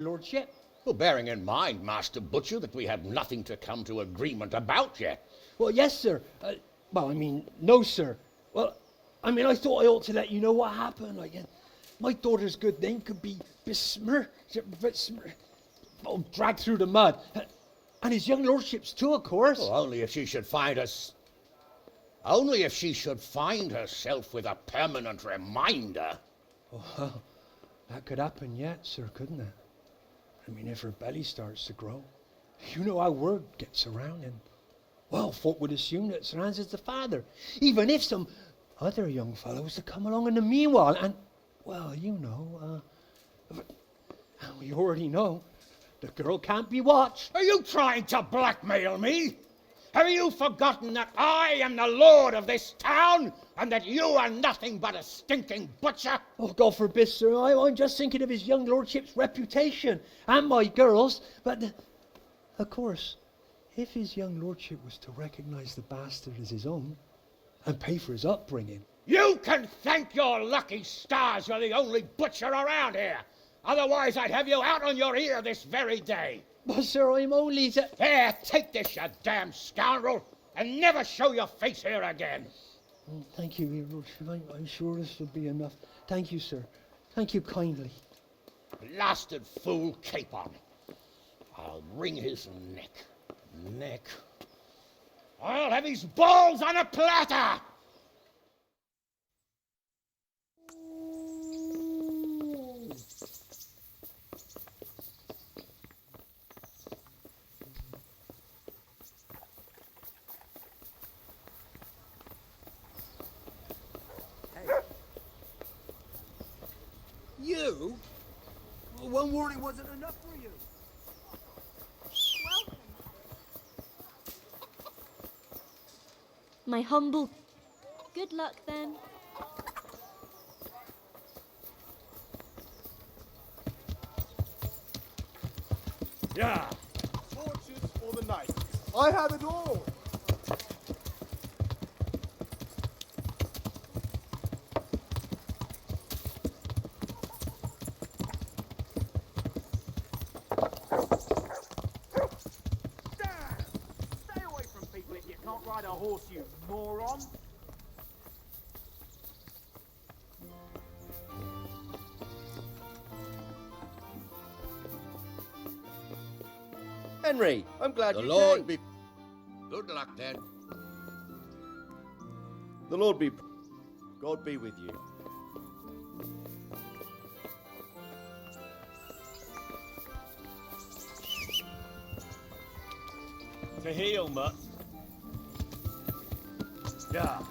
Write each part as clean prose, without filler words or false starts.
Lordship. Well, bearing in mind, Master Butcher, that we have nothing to come to agreement about yet. Well, yes, sir. No, sir. Well, I thought I ought to let you know what happened. My daughter's good name could be dragged through the mud. And his young lordship's too, of course. Well, only if she should find herself with a permanent reminder. Well, that could happen yet, sir, couldn't it? If her belly starts to grow. You know how word gets around, and, well, folk would assume that Sir Hans is the father, even if some other young fellow was to come along in the meanwhile, and, well, we already know, the girl can't be watched. Are you trying to blackmail me? Have you forgotten that I am the lord of this town, and that you are nothing but a stinking butcher? Oh, God forbid, sir. I'm just thinking of his young lordship's reputation, and my girl's. But, of course, if his young lordship was to recognize the bastard as his own, and pay for his upbringing... You can thank your lucky stars you're the only butcher around here. Otherwise, I'd have you out on your ear this very day. But, sir, I'm only... Here, take this, you damn scoundrel, and never show your face here again. Thank you, your lordship. I'm sure this will be enough. Thank you, sir. Thank you kindly. Blasted fool, capon. I'll wring his neck. I'll have his balls on a platter! You? One warning wasn't enough for you. Welcome. My humble... Good luck, then. Yeah. Torches for the night. I have it all. Ride a horse, you moron! Henry, I'm glad The you Lord came. be... Good luck, then. The Lord be... God be with you. To heal, mutt. Yeah.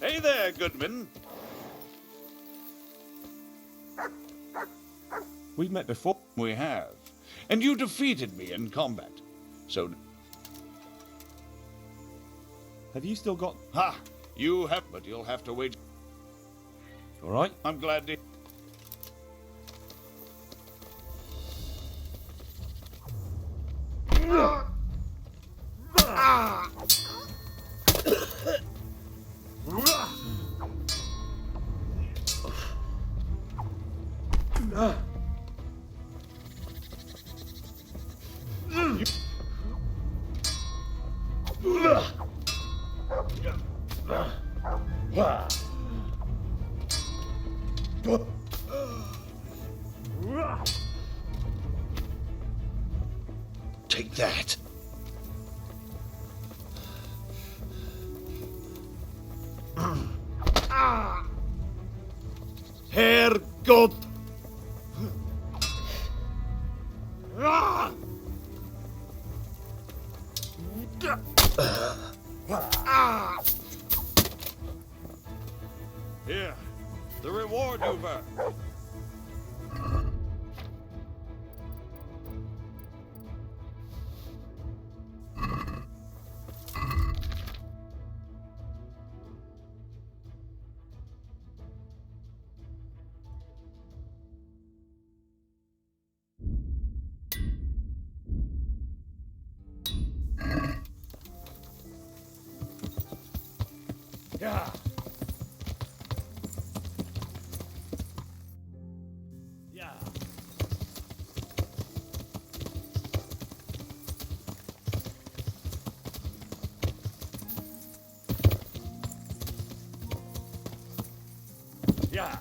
Hey there, Goodman. We've met before. We have. And you defeated me in combat. So... Have you still got... Ha! You have, but you'll have to wait. All right. I'm glad to... Take that. Herrgott! Here, the reward you've earned. Yeah. Yeah. Yeah.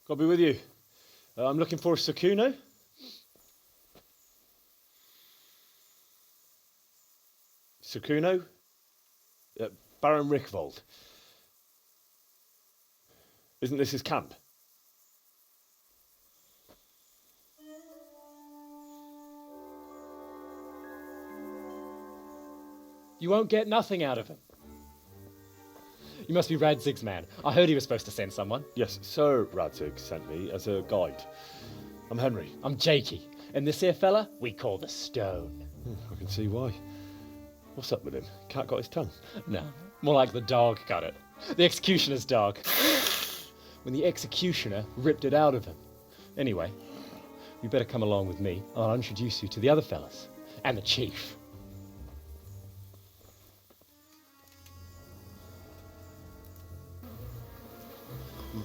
I'll be with you. I'm looking for Sakuno. Sakuno? Baron Rickvold. Isn't this his camp? You won't get nothing out of him. You must be Radzig's man. I heard he was supposed to send someone. Yes, Sir Radzig sent me as a guide. I'm Henry. I'm Jakey. And this here fella, we call the Stone. I can see why. What's up with him? Cat got his tongue. No, more like the dog got it. The executioner's dog. When the executioner ripped it out of him. Anyway, you better come along with me. I'll introduce you to the other fellas. And the chief.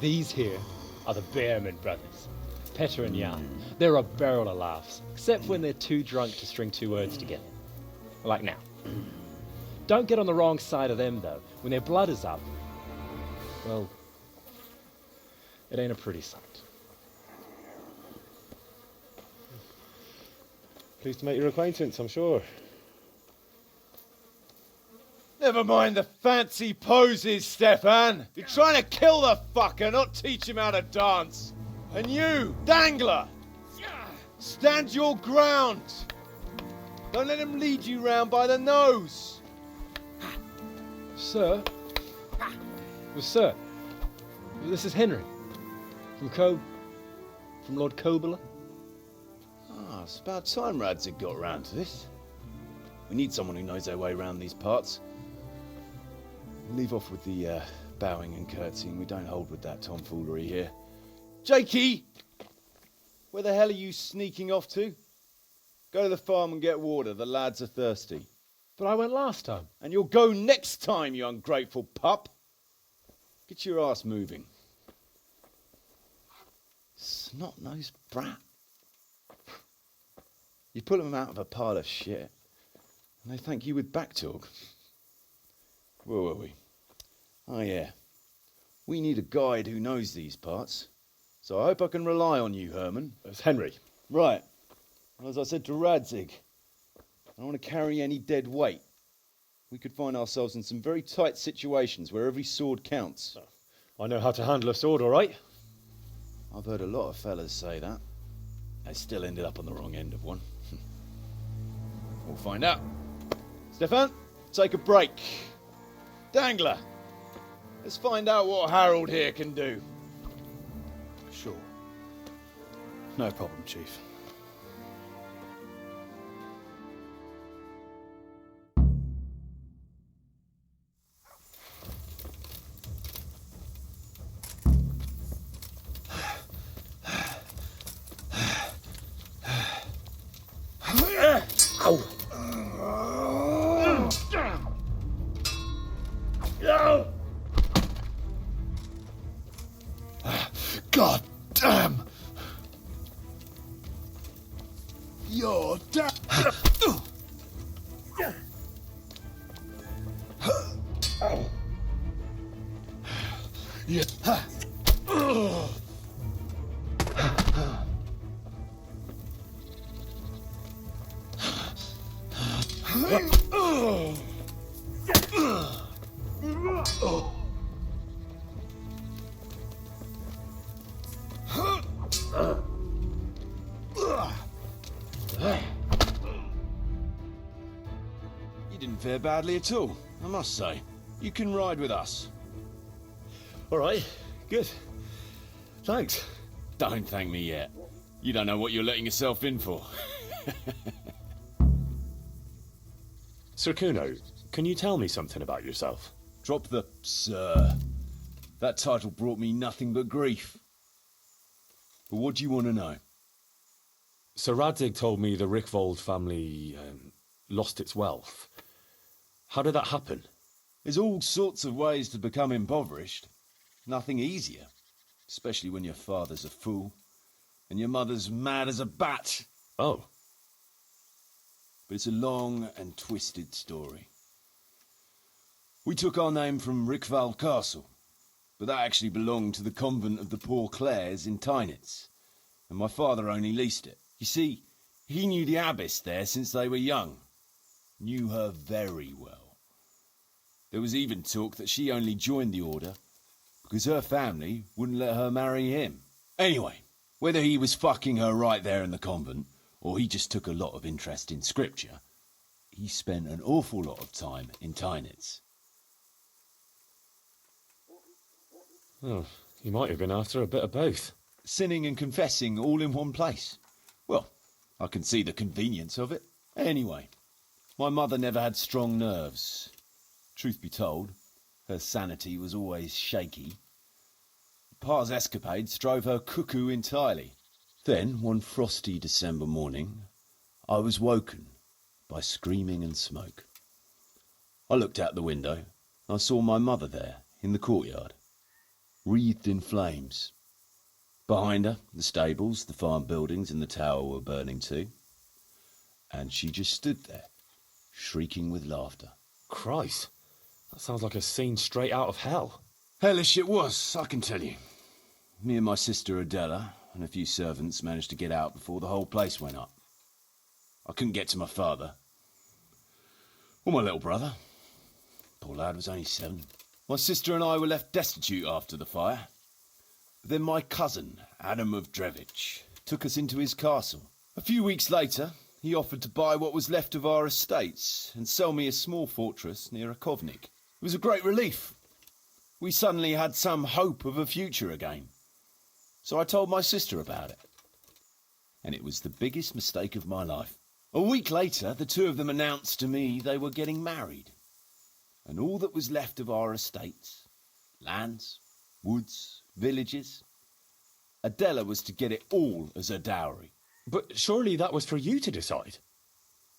These here are the Bearman brothers, Petter and Jan. They're a barrel of laughs, except when they're too drunk to string two words together. Like now. Don't get on the wrong side of them, though. When their blood is up, well, it ain't a pretty sight. Pleased to make your acquaintance, I'm sure. Never mind the fancy poses, Stefan. You're trying to kill the fucker, not teach him how to dance. And you, Dangler, stand your ground. Don't let him lead you round by the nose. Sir? Well, sir, this is Henry. From Lord Kobler. Ah, it's about time Radzig got around to this. We need someone who knows their way around these parts. Leave off with the bowing and curtsying. We don't hold with that tomfoolery here. Jakey! Where the hell are you sneaking off to? Go to the farm and get water. The lads are thirsty. But I went last time. And you'll go next time, you ungrateful pup. Get your ass moving. Snot-nosed brat. You put them out of a pile of shit, and they thank you with back talk. Where were we? Oh yeah. We need a guide who knows these parts. So I hope I can rely on you, Herman. It's Henry. Right. Well, as I said to Radzig, I don't want to carry any dead weight. We could find ourselves in some very tight situations where every sword counts. I know how to handle a sword, all right. I've heard a lot of fellas say that. They still ended up on the wrong end of one. We'll find out. Stefan, take a break. Dangler, let's find out what Harold here can do. Sure. No problem, Chief. You didn't fare badly at all, I must say. You can ride with us. All right, good. Thanks. Don't thank me yet. You don't know what you're letting yourself in for. Sir Kuno, can you tell me something about yourself? Drop the sir. That title brought me nothing but grief. But what do you want to know? Sir Radzig told me the Rickvold family lost its wealth. How did that happen? There's all sorts of ways to become impoverished. Nothing easier. Especially when your father's a fool. And your mother's mad as a bat. Oh. But it's a long and twisted story. We took our name from Rickval Castle. But that actually belonged to the convent of the Poor Clares in Tynitz. And my father only leased it. You see, he knew the abbess there since they were young. Knew her very well. There was even talk that she only joined the order because her family wouldn't let her marry him. Anyway, whether he was fucking her right there in the convent, or he just took a lot of interest in scripture, he spent an awful lot of time in Tynitz. Oh, he might have been after a bit of both. Sinning and confessing all in one place. Well, I can see the convenience of it. Anyway, my mother never had strong nerves. Truth be told, her sanity was always shaky. Pa's escapades drove her cuckoo entirely. Then, one frosty December morning, I was woken by screaming and smoke. I looked out the window, and I saw my mother there, in the courtyard, wreathed in flames. Behind her, the stables, the farm buildings and the tower were burning too. And she just stood there, shrieking with laughter. Christ, that sounds like a scene straight out of hell. Hellish it was, I can tell you. Me and my sister Adela and a few servants managed to get out before the whole place went up. I couldn't get to my father. Or my little brother. Poor lad was only 7. My sister and I were left destitute after the fire. But then my cousin, Adam of Drevich, took us into his castle. A few weeks later, he offered to buy what was left of our estates and sell me a small fortress near Akovnik. It was a great relief. We suddenly had some hope of a future again. So I told my sister about it. And it was the biggest mistake of my life. A week later, the two of them announced to me they were getting married. And all that was left of our estates, lands, woods, villages, Adela was to get it all as a dowry. But surely that was for you to decide.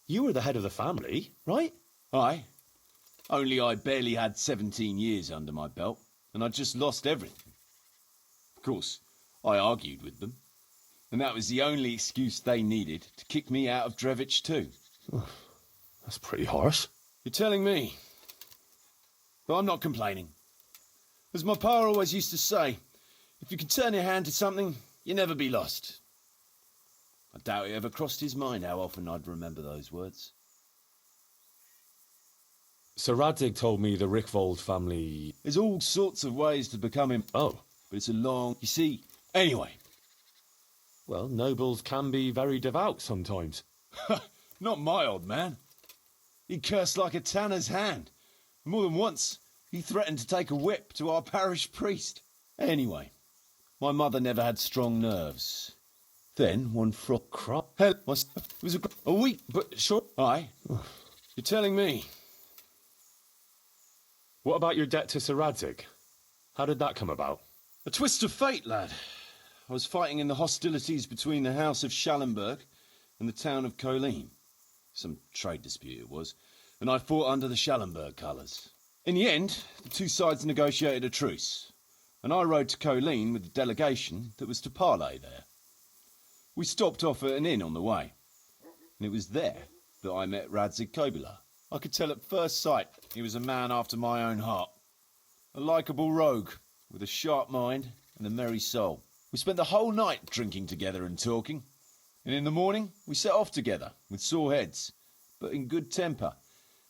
You were the head of the family, right? Aye. Only I barely had 17 years under my belt, and I'd just lost everything. Of course, I argued with them, and that was the only excuse they needed to kick me out of Drevich too. That's pretty harsh. You're telling me. But I'm not complaining. As my pa always used to say, if you can turn your hand to something, you'll never be lost. I doubt it ever crossed his mind how often I'd remember those words. Sir Radzig told me the Rickvold family... There's all sorts of ways to become him. Oh. But it's a long... You see, anyway. Well, nobles can be very devout sometimes. Not my old man. He cursed like a tanner's hand. More than once, he threatened to take a whip to our parish priest. Anyway, my mother never had strong nerves. Then, one Crop. Hell, it was a week, But sure... Aye. You're telling me. What about your debt to Sir Radzig? How did that come about? A twist of fate, lad. I was fighting in the hostilities between the House of Schallenberg and the town of Colleen. Some trade dispute it was, and I fought under the Schallenberg colours. In the end, the two sides negotiated a truce, and I rode to Colleen with the delegation that was to parley there. We stopped off at an inn on the way, and it was there that I met Radzig Kobyla. I could tell at first sight he was a man after my own heart. A likeable rogue, with a sharp mind and a merry soul. We spent the whole night drinking together and talking, and in the morning we set off together with sore heads, but in good temper,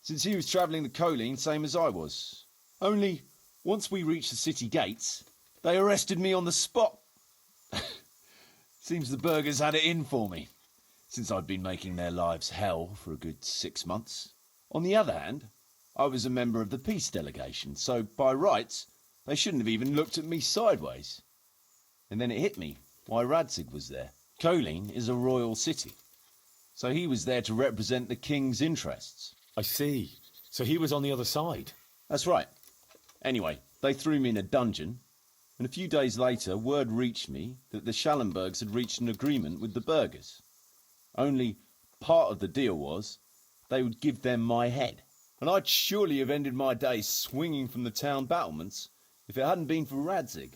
since he was travelling the Colleen same as I was. Only, once we reached the city gates, they arrested me on the spot. Seems the burgers had it in for me, since I'd been making their lives hell for a good 6 months. On the other hand, I was a member of the peace delegation, so by rights, they shouldn't have even looked at me sideways. And then it hit me why Radzig was there. Colleen is a royal city, so he was there to represent the king's interests. I see. So he was on the other side. That's right. Anyway, they threw me in a dungeon, and a few days later word reached me that the Schallenbergs had reached an agreement with the burghers. Only part of the deal was they would give them my head. And I'd surely have ended my days swinging from the town battlements if it hadn't been for Radzig.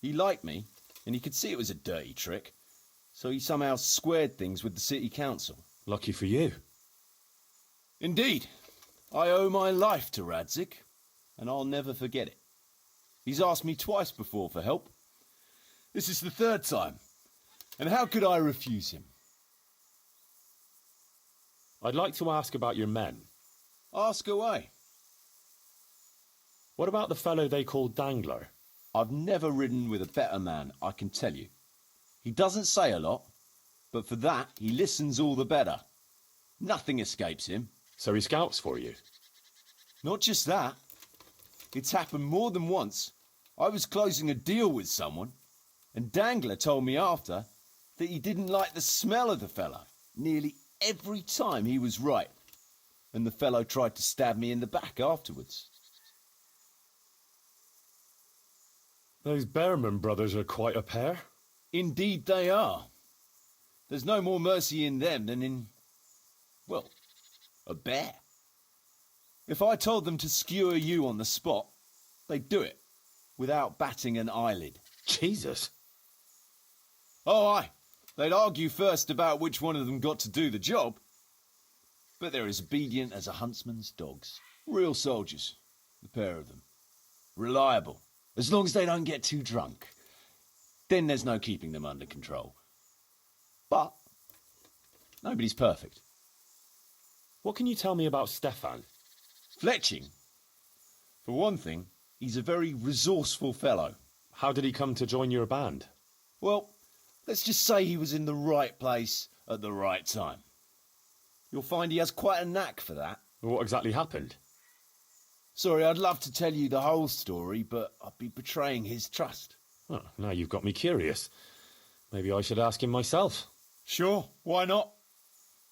He liked me, and he could see it was a dirty trick, so he somehow squared things with the city council. Lucky for you. Indeed. I owe my life to Radzig, and I'll never forget it. He's asked me twice before for help. This is the third time, and how could I refuse him? I'd like to ask about your men. Ask away. What about the fellow they call Dangler? I've never ridden with a better man, I can tell you. He doesn't say a lot, but for that, he listens all the better. Nothing escapes him. So he scouts for you? Not just that. It's happened more than once. I was closing a deal with someone, and Dangler told me after that he didn't like the smell of the fellow nearly every time he was right, and the fellow tried to stab me in the back afterwards. Those Behrman brothers are quite a pair. Indeed they are. There's no more mercy in them than in, well, a bear. If I told them to skewer you on the spot, they'd do it, without batting an eyelid. Jesus. Oh, aye. They'd argue first about which one of them got to do the job. But they're as obedient as a huntsman's dogs. Real soldiers, the pair of them. Reliable, as long as they don't get too drunk. Then there's no keeping them under control. But nobody's perfect. What can you tell me about Stefan? Fletching. For one thing, he's a very resourceful fellow. How did he come to join your band? Well, let's just say he was in the right place at the right time. You'll find he has quite a knack for that. What exactly happened? Sorry, I'd love to tell you the whole story, but I'd be betraying his trust. Oh, now you've got me curious. Maybe I should ask him myself. Sure, why not?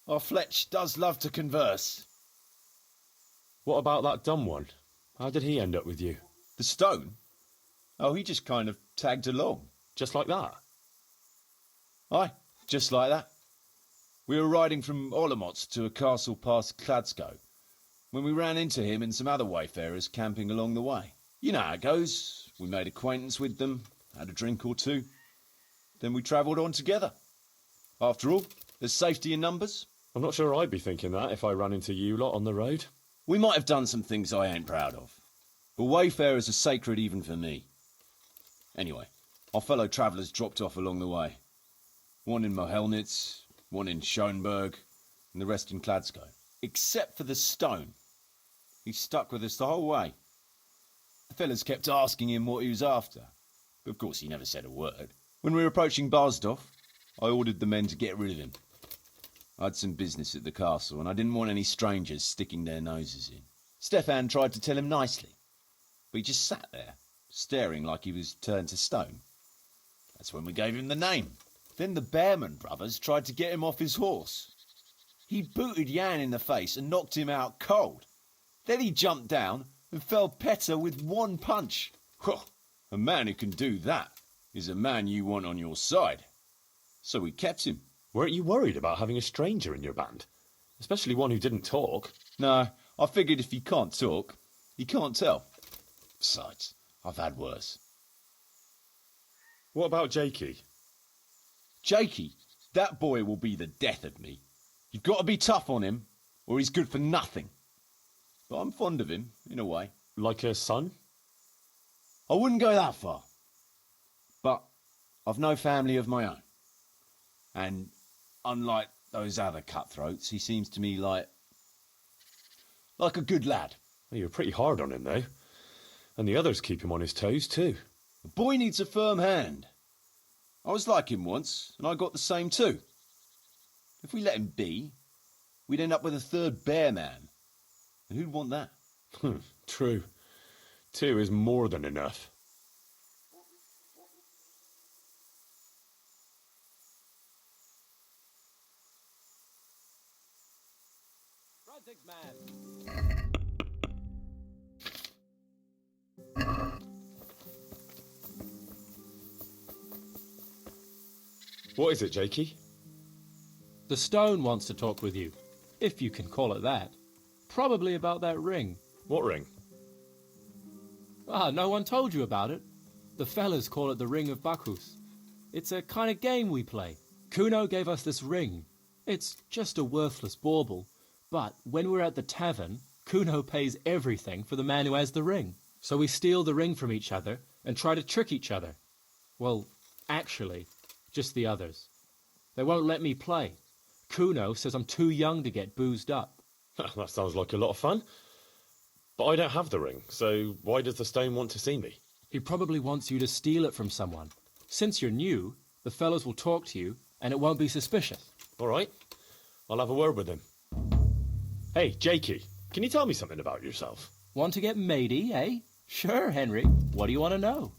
Our Fletch does love to converse. What about that dumb one? How did he end up with you? The stone? Oh, he just kind of tagged along. Just like that? Aye, just like that. We were riding from Olomouc to a castle past Kladsko when we ran into him and some other wayfarers camping along the way. You know how it goes. We made acquaintance with them, had a drink or two. Then we travelled on together. After all, there's safety in numbers. I'm not sure I'd be thinking that if I ran into you lot on the road. We might have done some things I ain't proud of, but wayfarers are sacred even for me. Anyway, our fellow travellers dropped off along the way. One in Mohelnitz, one in Schoenberg, and the rest in Kladsko. Except for the stone. He stuck with us the whole way. The fellas kept asking him what he was after, but of course he never said a word. When we were approaching Barsdorf, I ordered the men to get rid of him. I had some business at the castle, and I didn't want any strangers sticking their noses in. Stefan tried to tell him nicely, but he just sat there, staring like he was turned to stone. That's when we gave him the name. Then the Behrman brothers tried to get him off his horse. He booted Jan in the face and knocked him out cold. Then he jumped down and felled Petter with one punch. A man who can do that is a man you want on your side. So we kept him. Weren't you worried about having a stranger in your band? Especially one who didn't talk. No, I figured if he can't talk, he can't tell. Besides, I've had worse. What about Jakey? Jakey, that boy will be the death of me. You've got to be tough on him, or he's good for nothing. But I'm fond of him, in a way. Like a son? I wouldn't go that far. But I've no family of my own. And unlike those other cutthroats, he seems to me like a good lad. Well, you're pretty hard on him, though. And the others keep him on his toes, too. The boy needs a firm hand. I was like him once, and I got the same too. If we let him be, we'd end up with a third bear man. And who'd want that? True. 2 is more than enough. What is it, Jakey? The stone wants to talk with you, if you can call it that. Probably about that ring. What ring? Ah, no one told you about it. The fellas call it the Ring of Bacchus. It's a kind of game we play. Kuno gave us this ring. It's just a worthless bauble. But when we're at the tavern, Kuno pays everything for the man who has the ring. So we steal the ring from each other and try to trick each other. Well, actually, just the others. They won't let me play. Kuno says I'm too young to get boozed up. That sounds like a lot of fun. But I don't have the ring, so why does the stone want to see me? He probably wants you to steal it from someone. Since you're new, the fellows will talk to you, and it won't be suspicious. All right, I'll have a word with him. Hey, Jakey, can you tell me something about yourself? Want to get matey, eh? Sure, Henry. What do you want to know?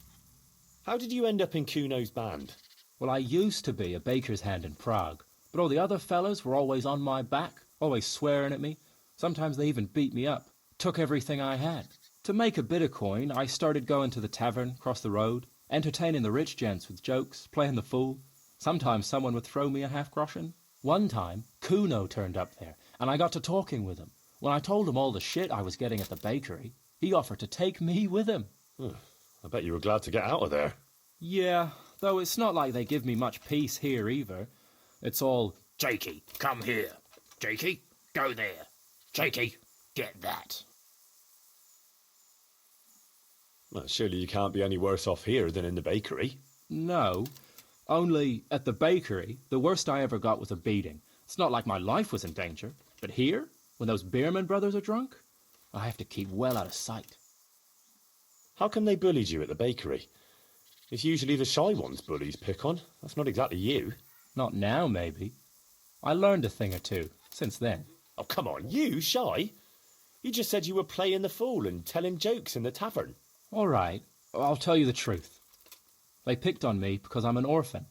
How did you end up in Kuno's band? Well, I used to be a baker's hand in Prague, but all the other fellows were always on my back, always swearing at me. Sometimes they even beat me up, took everything I had. To make a bit of coin, I started going to the tavern across the road, entertaining the rich gents with jokes, playing the fool. Sometimes someone would throw me a half-groschen. One time, Kuno turned up there, and I got to talking with him. When I told him all the shit I was getting at the bakery, he offered to take me with him. I bet you were glad to get out of there. Yeah, though it's not like they give me much peace here either. It's all, Jakey, come here. Jakey, go there. Jakey, get that. Well, surely you can't be any worse off here than in the bakery. no. Only, at the bakery, the worst I ever got was a beating. It's not like my life was in danger. But here, when those Beerman brothers are drunk, I have to keep well out of sight. How come they bullied you at the bakery? It's usually the shy ones bullies pick on. That's not exactly you. Not now, maybe. I learned a thing or two since then. Oh, come on, you shy? You just said you were playing the fool and telling jokes in the tavern. All right, I'll tell you the truth. They picked on me because I'm an orphan.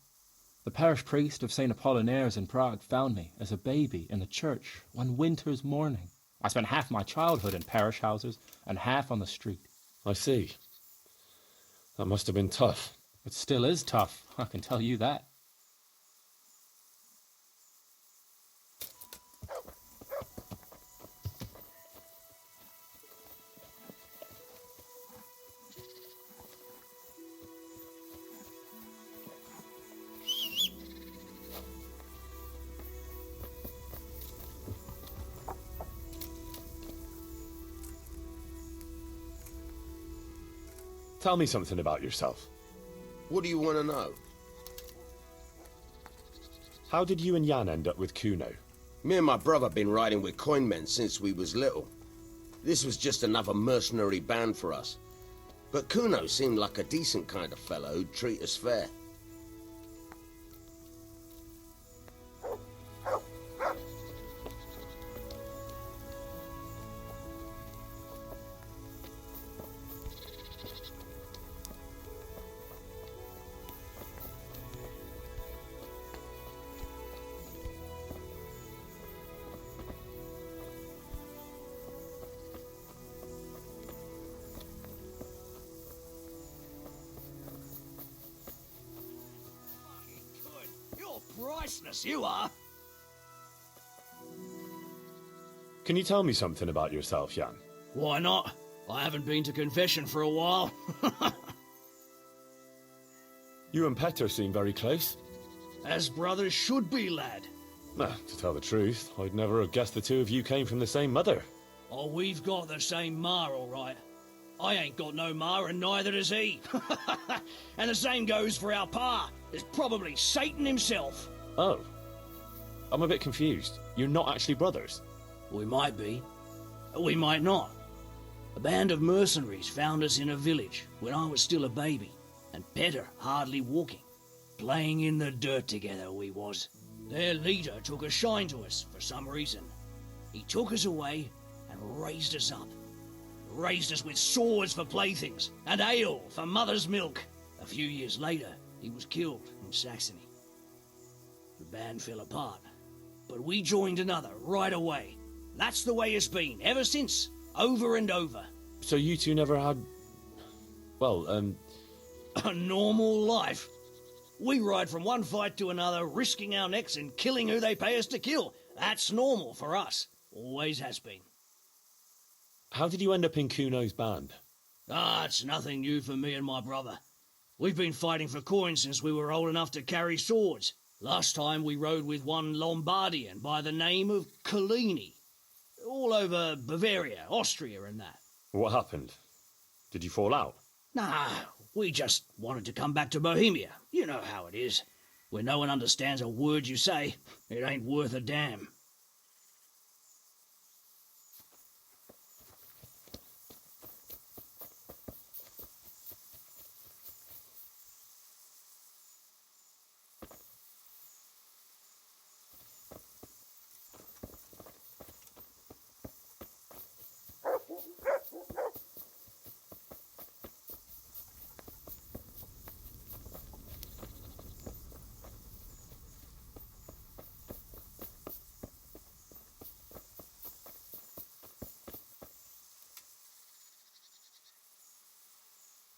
The parish priest of St. Apollinaires in Prague found me as a baby in the church one winter's morning. I spent half my childhood in parish houses and half on the street. I see. That must have been tough. It still is tough, I can tell you that. Tell me something about yourself. What do you want to know? How did you and Jan end up with Kuno? Me and my brother been riding with coinmen since we was little. This was just another mercenary band for us. But Kuno seemed like a decent kind of fellow who'd treat us fair. Priceless, you are. Can you tell me something about yourself, Jan? Why not? I haven't been to confession for a while. You and Petter seem very close. As brothers should be, lad. To tell the truth, I'd never have guessed the two of you came from the same mother. Oh, we've got the same ma, all right. I ain't got no ma and neither does he. And the same goes for our pa. There's probably Satan himself. Oh. I'm a bit confused. You're not actually brothers? We might be. We might not. A band of mercenaries found us in a village when I was still a baby, and Peter hardly walking. Playing in the dirt together we was. Their leader took a shine to us for some reason. He took us away and raised us up. Raised us with swords for playthings and ale for mother's milk. A few years later, he was killed in Saxony. The band fell apart, but we joined another right away. That's the way it's been ever since, over and over. So you two never had... well, A normal life. We ride from one fight to another, risking our necks and killing who they pay us to kill. That's normal for us. Always has been. How did you end up in Kuno's band? It's nothing new for me and my brother. We've been fighting for coins since we were old enough to carry swords. Last time we rode with one Lombardian by the name of Collini. All over Bavaria, Austria and that. What happened? Did you fall out? Nah, we just wanted to come back to Bohemia. You know how it is. When no one understands a word you say, it ain't worth a damn.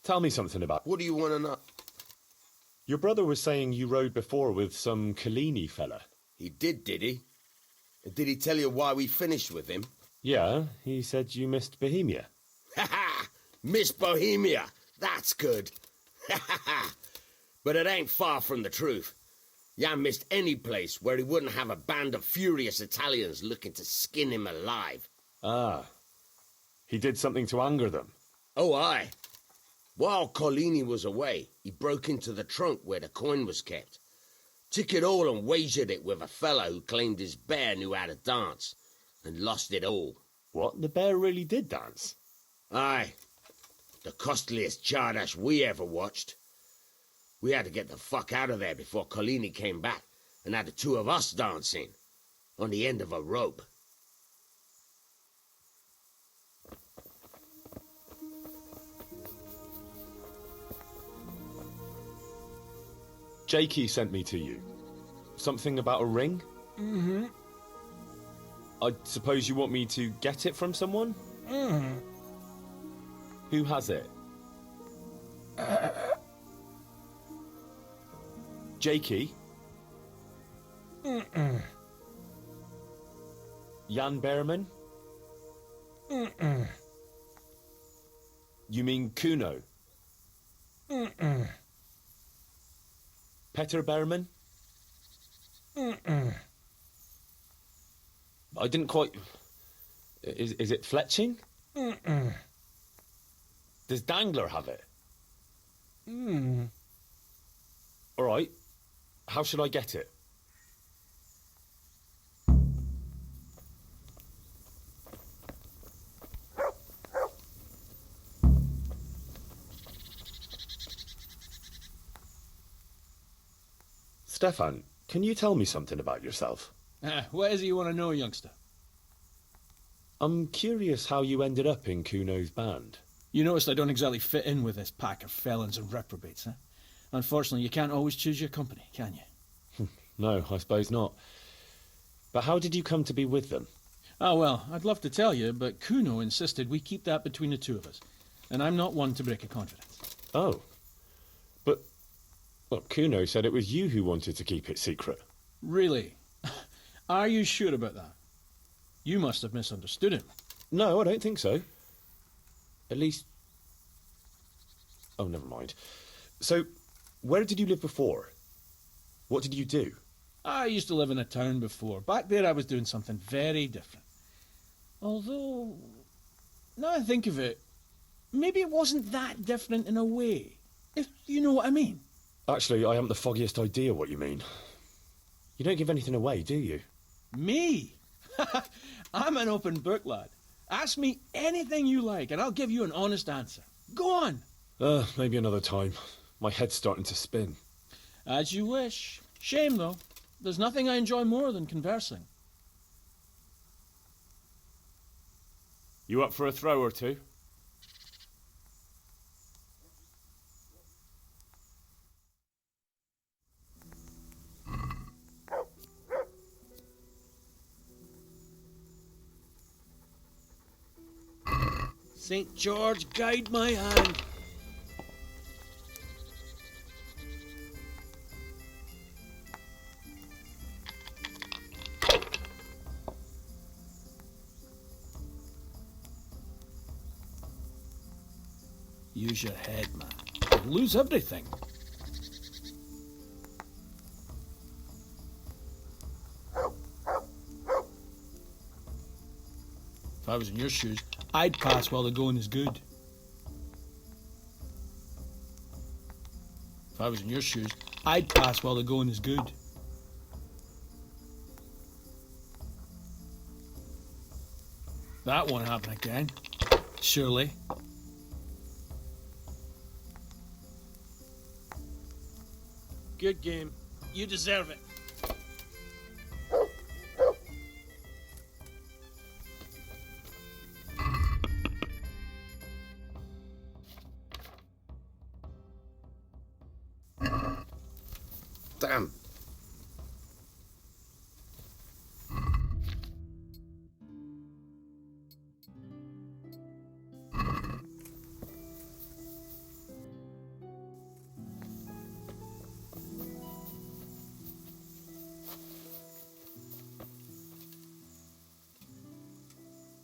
Tell me something about... What do you want to know? Your brother was saying you rode before with some Collini fella. He did he? And did he tell you why we finished with him? Yeah, he said you missed Bohemia. Ha ha! Miss Bohemia! That's good. Ha ha ha! But it ain't far from the truth. Jan missed any place where he wouldn't have a band of furious Italians looking to skin him alive. Ah. He did something to anger them. Oh, aye. While Collini was away, he broke into the trunk where the coin was kept. Took it all and wagered it with a fellow who claimed his bear knew how to dance, and lost it all. What? The bear really did dance? Aye. The costliest Chardash we ever watched. We had to get the fuck out of there before Collini came back, and had the two of us dancing, on the end of a rope. Jakey sent me to you. Something about a ring? Mm-hmm. I suppose you want me to get it from someone? Mm-hmm. Who has it? Jakey? Mm-mm. Jan Behrman? Mm-mm. You mean Kuno? Mm-mm. Peter Behrman? Mm-mm. I didn't quite... Is it fletching? Mm-mm. Does Dangler have it? Mm. All right. How should I get it? Stefan, can you tell me something about yourself? What is it you want to know, youngster? I'm curious how you ended up in Kuno's band. You noticed I don't exactly fit in with this pack of felons and reprobates, huh? Unfortunately, you can't always choose your company, can you? No, I suppose not. But how did you come to be with them? Oh, well, I'd love to tell you, but Kuno insisted we keep that between the two of us. And I'm not one to break a confidence. Oh. But, well, Kuno said it was you who wanted to keep it secret. Really? Are you sure about that? You must have misunderstood him. No, I don't think so. At least... Oh, never mind. So, where did you live before? What did you do? I used to live in a town before. Back there I was doing something very different. Although, now I think of it, maybe it wasn't that different in a way. If you know what I mean. Actually, I haven't the foggiest idea what you mean. You don't give anything away, do you? Me? I'm an open book, lad. Ask me anything you like, and I'll give you an honest answer. Go on. Maybe another time. My head's starting to spin. As you wish. Shame, though. There's nothing I enjoy more than conversing. You up for a throw or two? St. George, guide my hand. Use your head, man. You'll lose everything. If I was in your shoes, I'd pass while the going is good. If I was in your shoes, I'd pass while the going is good. That won't happen again. Surely. Good game. You deserve it. Damn.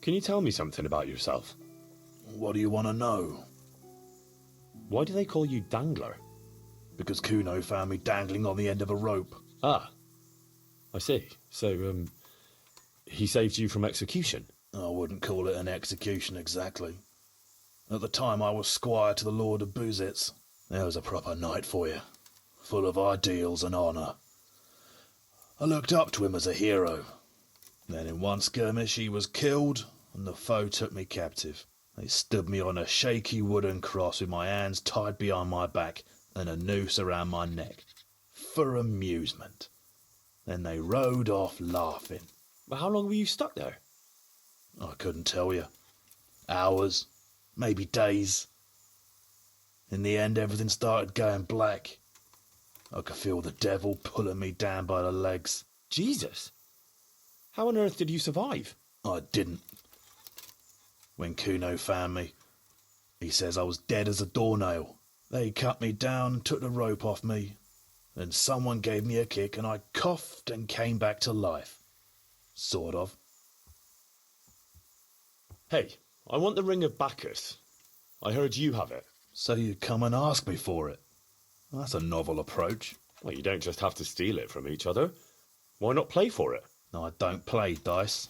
Can you tell me something about yourself? What do you want to know? Why do they call you Dangler? Because Kuno found me dangling on the end of a rope. Ah, I see. So, he saved you from execution? I wouldn't call it an execution exactly. At the time I was squire to the Lord of Boozitz. There was a proper knight for you, full of ideals and honour. I looked up to him as a hero. Then in one skirmish he was killed, and the foe took me captive. They stood me on a shaky wooden cross with my hands tied behind my back and a noose around my neck, for amusement. Then they rode off laughing. But how long were you stuck there? I couldn't tell you. Hours, maybe days. In the end, everything started going black. I could feel the devil pulling me down by the legs. Jesus! How on earth did you survive? I didn't. When Kuno found me, he says I was dead as a doornail. They cut me down and took the rope off me. Then someone gave me a kick and I coughed and came back to life. Sort of. Hey, I want the Ring of Bacchus. I heard you have it. So you come and ask me for it. That's a novel approach. Well, you don't just have to steal it from each other. Why not play for it? No, I don't play dice,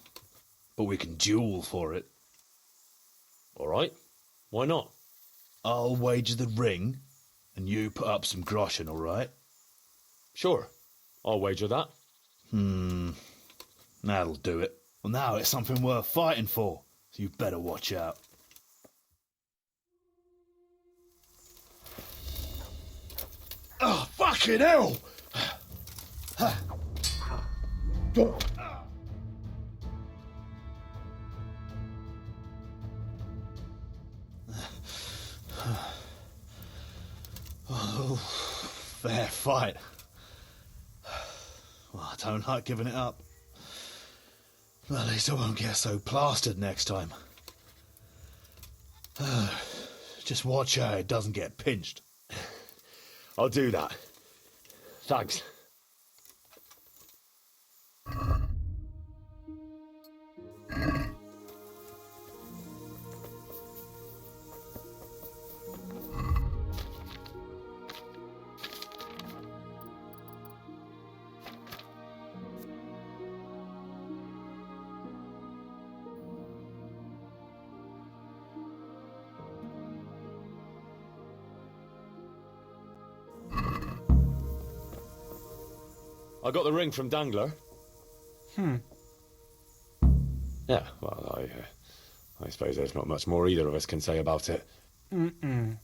but we can duel for it. All right. Why not? I'll wager the ring, and you put up some groschen, all right? Sure. I'll wager that. That'll do it. Well, now it's something worth fighting for, so you better watch out. Oh, fucking hell! Oh, fair fight. Well, I don't like giving it up. But at least I won't get so plastered next time. Just watch how it doesn't get pinched. I'll do that. Thanks. I got the ring from Dangler. Hmm. Yeah, well, I suppose there's not much more either of us can say about it. Mm-mm.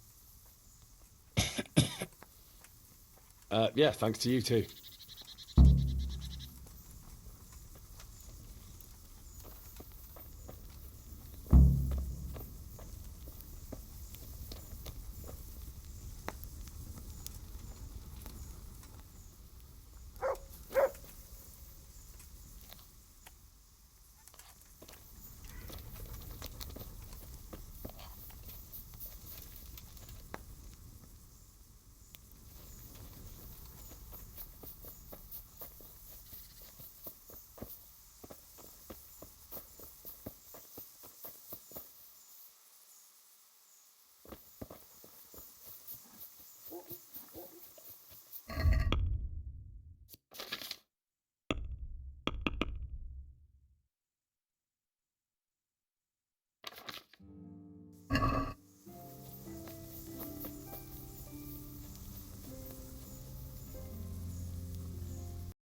Yeah, thanks to you too.